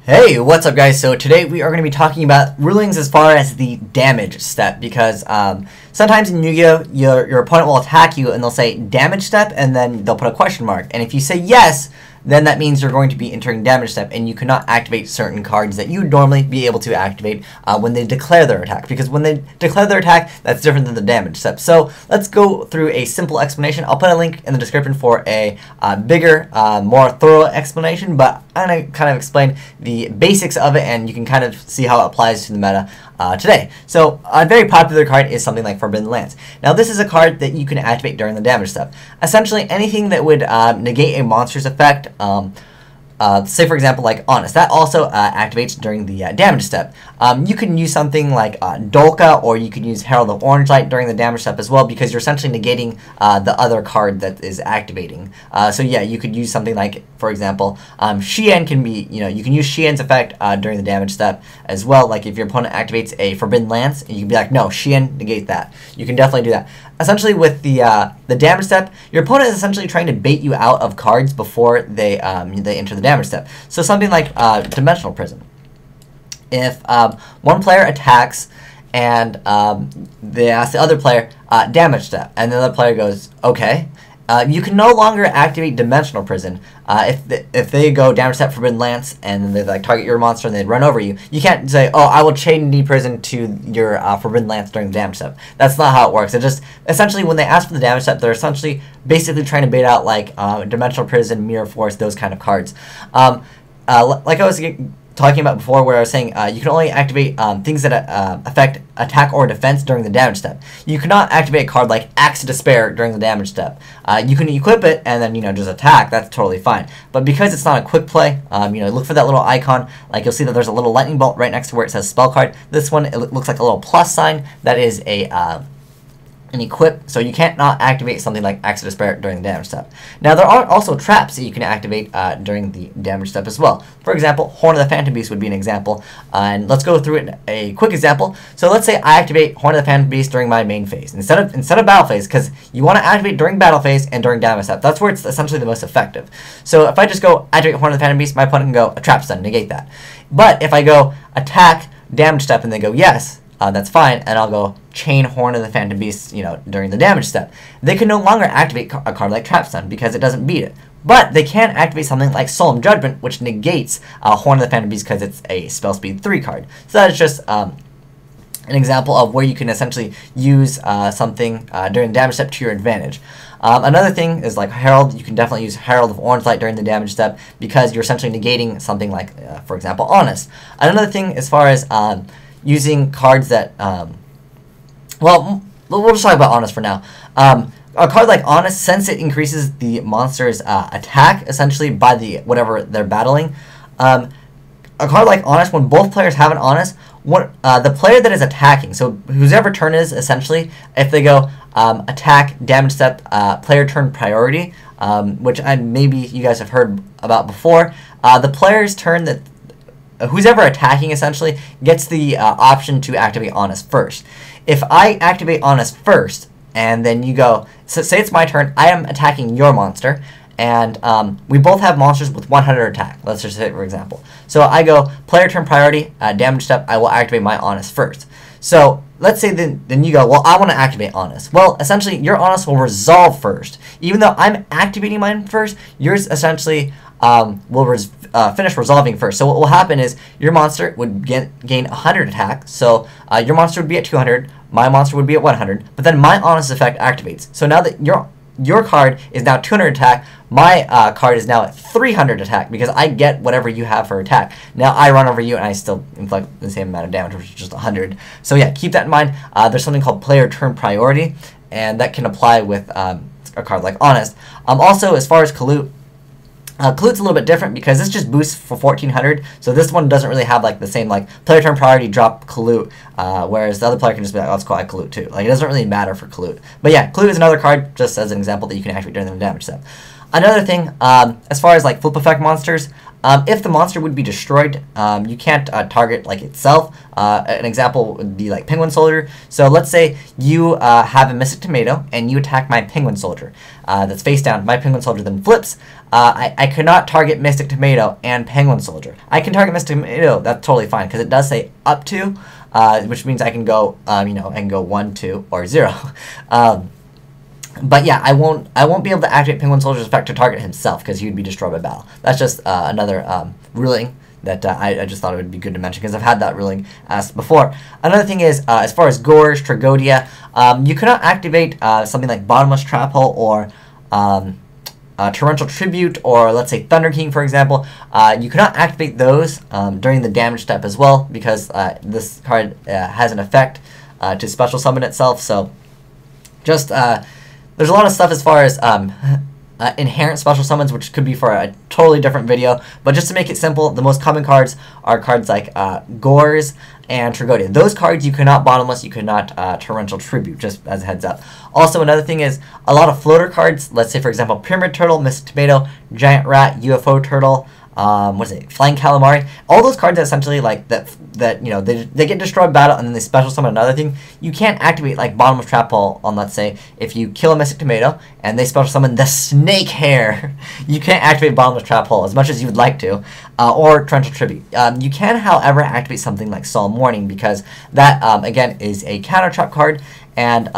Hey, what's up guys? So today we are going to be talking about rulings as far as the damage step because sometimes in Yu-Gi-Oh! Your opponent will attack you and they'll say damage step and then they'll put a question mark. And if you say yes, then that means you're going to be entering damage step and you cannot activate certain cards that you would normally be able to activate when they declare their attack. Because when they declare their attack, that's different than the damage step. So let's go through a simple explanation. I'll put a link in the description for a bigger, more thorough explanation, but I'm going to kind of explain the basics of it and you can kind of see how it applies to the meta today. So a very popular card is something like Forbidden Lance. Now this is a card that you can activate during the damage step. Essentially anything that would negate a monster's effect, say for example like Honest, that also activates during the damage step. You can use something like Dolka, or you can use Herald of Orange Light during the damage step as well, because you're essentially negating the other card that is activating. So yeah, you could use something like, for example, Xian can be, you can use Xian's effect during the damage step as well. Like if your opponent activates a Forbidden Lance, and you can be like, no, Xian, negate that. You can definitely do that. Essentially with the damage step, your opponent is essentially trying to bait you out of cards before they enter the damage step. So something like Dimensional Prison. If one player attacks and they ask the other player damage step, and the other player goes okay, you can no longer activate Dimensional Prison. If they go damage step Forbidden Lance and then they like target your monster and they run over you, you can't say, oh, I will chain D Prison to your Forbidden Lance during the damage step. That's not how it works. It just essentially when they ask for the damage step, they're essentially basically trying to bait out like Dimensional Prison, Mirror Force, those kind of cards. Like I was talking about before, where I was saying you can only activate things that affect attack or defense during the damage step. You cannot activate a card like Axe of Despair during the damage step. You can equip it and then just attack. That's totally fine. But because it's not a quick play, look for that little icon. Like you'll see that there's a little lightning bolt right next to where it says spell card. This one, it looks like a little plus sign. That is an equip, so you can't not activate something like Axe of Despair during the damage step. Now there are also traps that you can activate during the damage step as well. For example, Horn of the Phantom Beast would be an example, and let's go through it a quick example. So let's say I activate Horn of the Phantom Beast during my main phase instead of battle phase, because you want to activate during battle phase and during damage step. That's where it's essentially the most effective. So if I just go activate Horn of the Phantom Beast, my opponent can go a trap stun, negate that. But if I go attack damage step and they go yes, that's fine, and I'll go chain Horn of the Phantom Beast, during the damage step. They can no longer activate a card like Trap Stun because it doesn't beat it. But they can activate something like Solemn Judgment, which negates Horn of the Phantom Beast because it's a spell speed 3 card. So that is just an example of where you can essentially use something during the damage step to your advantage. Another thing is like Herald. You can definitely use Herald of Orange Light during the damage step because you're essentially negating something like, for example, Honest. Another thing as far as using cards that, well, we'll just talk about Honest for now. A card like Honest, since it increases the monster's attack, essentially, by whatever they're battling, a card like Honest, when both players have an Honest, the player that is attacking, so whoever turn is, essentially, if they go attack, damage step, player turn priority, which maybe you guys have heard about before, the player's turn that who's ever attacking essentially gets the option to activate Honest first. If I activate Honest first, and then you go, so say it's my turn, I am attacking your monster, and we both have monsters with 100 attack. Let's just say, for example. So I go player turn priority, damage step, I will activate my Honest first. So let's say then you go, well, I want to activate Honest. Well, essentially, your Honest will resolve first. Even though I'm activating mine first, yours essentially will finish resolving first. So what will happen is your monster would gain 100 attack. So your monster would be at 200, my monster would be at 100, but then my Honest effect activates. So now that your card is now 200 attack, my card is now at 300 attack because I get whatever you have for attack. Now I run over you and I still inflict the same amount of damage, which is just 100. So yeah, keep that in mind. There's something called player turn priority, and that can apply with a card like Honest. Also, as far as Kalut, Kalut's a little bit different because this just boosts for 1400, so this one doesn't really have like the same like player turn priority drop Kalut, whereas the other player can just be like, oh, let's call it Kalut too. Like it doesn't really matter for Kalut. But yeah, Kalut is another card, just as an example, that you can activate during the damage step. Another thing, as far as like flip effect monsters, if the monster would be destroyed, you can't target like itself. An example would be like Penguin Soldier. So let's say you have a Mystic Tomato and you attack my Penguin Soldier that's face down. My Penguin Soldier then flips. I cannot target Mystic Tomato and Penguin Soldier. I can target Mystic Tomato. That's totally fine because it does say up to, which means I can go, I can go 1, 2, or 0. But yeah, I won't be able to activate Penguin Soldier's effect to target himself because he would be destroyed by battle. That's just another ruling that I just thought it would be good to mention because I've had that ruling asked before. Another thing is, as far as Gorz, Tragodia, you cannot activate something like Bottomless Trap Hole or Torrential Tribute, or let's say Thunder King, for example. You cannot activate those during the damage step as well because this card has an effect to special summon itself. So just there's a lot of stuff as far as inherent special summons, which could be for a totally different video. But just to make it simple, the most common cards are cards like Gorz and Tragodia. Those cards you cannot Bottomless, you cannot Torrential Tribute, just as a heads up. Also, another thing is a lot of floater cards. Let's say, for example, Pyramid Turtle, Mystic Tomato, Giant Rat, UFO Turtle, what is it, Flying Calamari. All those cards essentially like that they get destroyed battle and then they special summon another thing. You can't activate like Bottomless Trap Hole on, let's say, if you kill a Mystic Tomato and they special summon the Snake Hair. You can't activate Bottomless Trap Hole as much as you would like to, or Torrential Tribute. You can, however, activate something like Solemn Warning because that again is a counter trap card, and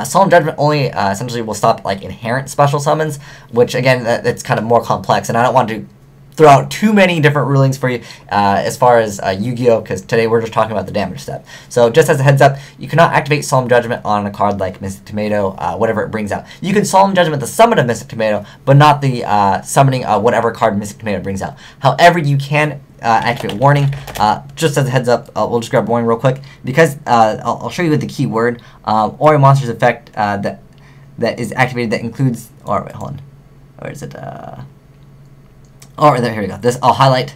Solemn Judgment only essentially will stop like inherent special summons, which again that's kind of more complex, and I don't want to throw out too many different rulings for you as far as Yu-Gi-Oh, because today we're just talking about the damage step. So just as a heads up, you cannot activate Solemn Judgment on a card like Mystic Tomato, whatever it brings out. You can Solemn Judgment the summon of Mystic Tomato, but not the summoning whatever card Mystic Tomato brings out. However, you can activate Warning. Just as a heads up, we'll just grab Warning real quick because I'll show you the key word. Or monster's effect that is activated that includes. Or wait, hold on. Where is it? Oh, there. Here we go. This I'll highlight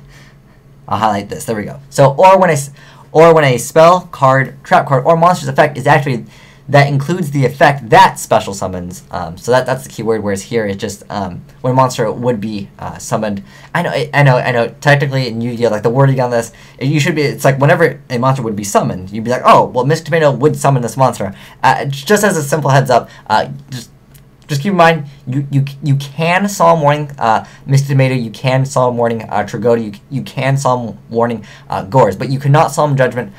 this. There we go. So or when a spell card, trap card, or monster's effect is activated that includes the effect that special summons. So that's the key word. Whereas here it's just when a monster would be summoned. I know. Technically in Yu-Gi-Oh, like the wording on this, it's like whenever a monster would be summoned, you'd be like, oh, well, Mystic Tomato would summon this monster. Just as a simple heads up, just keep in mind, you can Solemn Warning Mystic Tomato, you can Solemn Warning Tragodia, you can Solemn Warning Gorz, but you cannot Solemn Judgment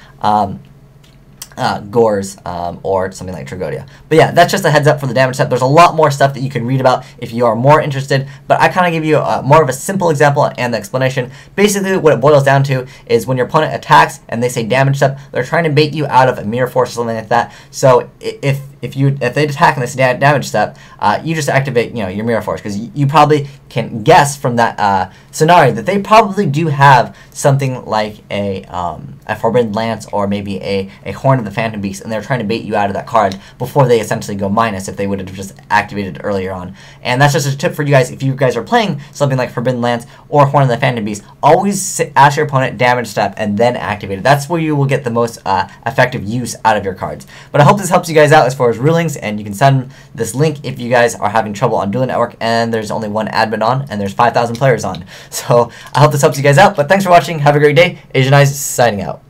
Gorz or something like Tragodia. But yeah, that's just a heads up for the damage step. There's a lot more stuff that you can read about if you are more interested, but I kind of give you more of a simple example and the explanation. Basically, what it boils down to is when your opponent attacks and they say damage step, they're trying to bait you out of a Mirror Force or something like that. So if they attack and they say damage step, you just activate your Mirror Force because you probably can guess from that scenario that they probably do have something like a Forbidden Lance or maybe a Horn of the Phantom Beast, and they're trying to bait you out of that card before they essentially go minus if they would have just activated earlier on. And that's just a tip for you guys. If you guys are playing something like Forbidden Lance or Horn of the Phantom Beast, always ask your opponent damage step and then activate it. That's where you will get the most effective use out of your cards. But I hope this helps you guys out as far as rulings, and you can send this link if you guys are having trouble on Dueling Network and there's only one admin on and there's 5,000 players on. So I hope this helps you guys out, but thanks for watching. Have a great day. Asian Eyes signing out.